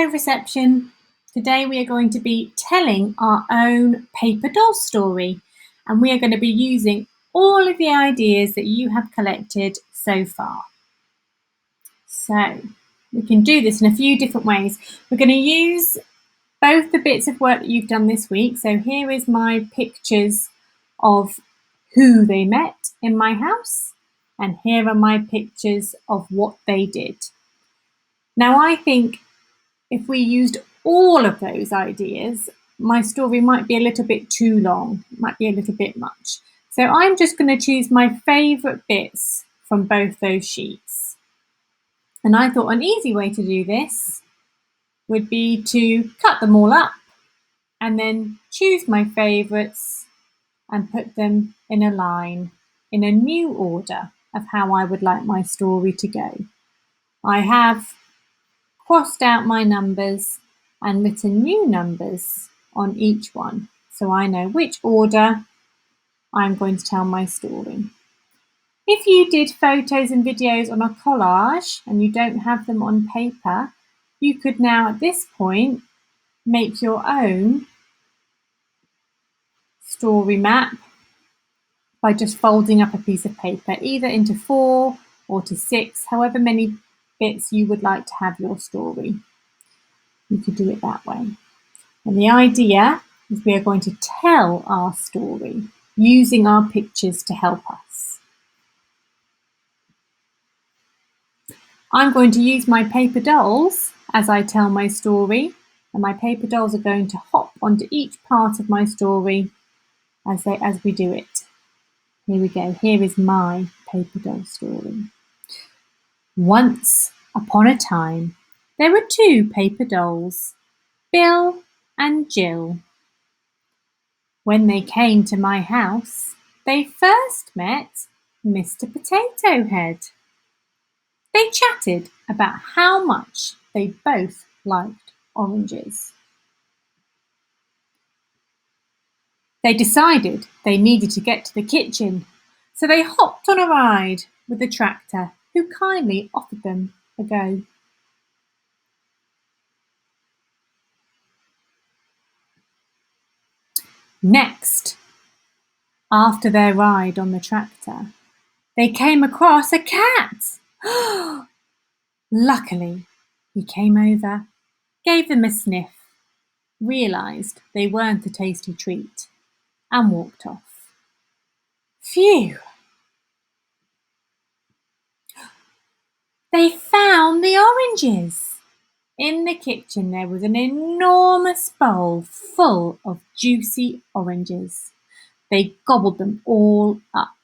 Hello reception. Today we are going to be telling our own paper doll story, and we are going to be using all of the ideas that you have collected so far. So we can do this in a few different ways. We're going to use both the bits of work that you've done this week. So here is my pictures of who they met in my house, and here are my pictures of what they did. Now I think if we used all of those ideas, my story might be a little bit too long, might be a little bit much. So I'm just going to choose my favourite bits from both those sheets. And I thought an easy way to do this would be to cut them all up and then choose my favourites and put them in a line in a new order of how I would like my story to go. I have crossed out my numbers and written new numbers on each one, so I know which order I'm going to tell my story. If you did photos and videos on a collage and you don't have them on paper, you could now at this point make your own story map by just folding up a piece of paper, either into 4 or to 6, however many bits you would like to have your story. You could do it that way. And the idea is we are going to tell our story using our pictures to help us. I'm going to use my paper dolls as I tell my story, and my paper dolls are going to hop onto each part of my story as we do it. Here we go. Here is my paper doll story. Once upon a time, there were 2 paper dolls, Bill and Jill. When they came to my house, they first met Mr. Potato Head. They chatted about how much they both liked oranges. They decided they needed to get to the kitchen, so they hopped on a ride with the tractor, who kindly offered them a go. Next, after their ride on the tractor, they came across a cat. Luckily, he came over, gave them a sniff, realised they weren't a tasty treat, and walked off. Phew! They found the oranges. In the kitchen there was an enormous bowl full of juicy oranges. They gobbled them all up.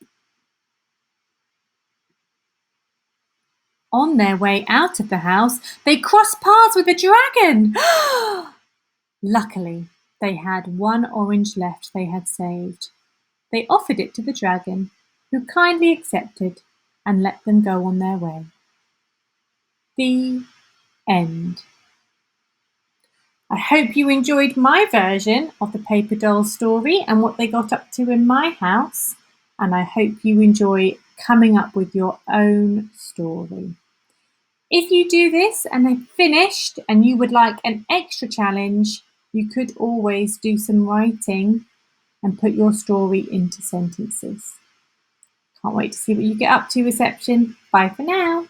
On their way out of the house, they crossed paths with a dragon. Luckily, they had 1 orange left they had saved. They offered it to the dragon, who kindly accepted and let them go on their way. The end. I hope you enjoyed my version of the paper doll story and what they got up to in my house, and I hope you enjoy coming up with your own story. If you do this and have finished and you would like an extra challenge, you could always do some writing and put your story into sentences. Can't wait to see what you get up to, reception. Bye for now.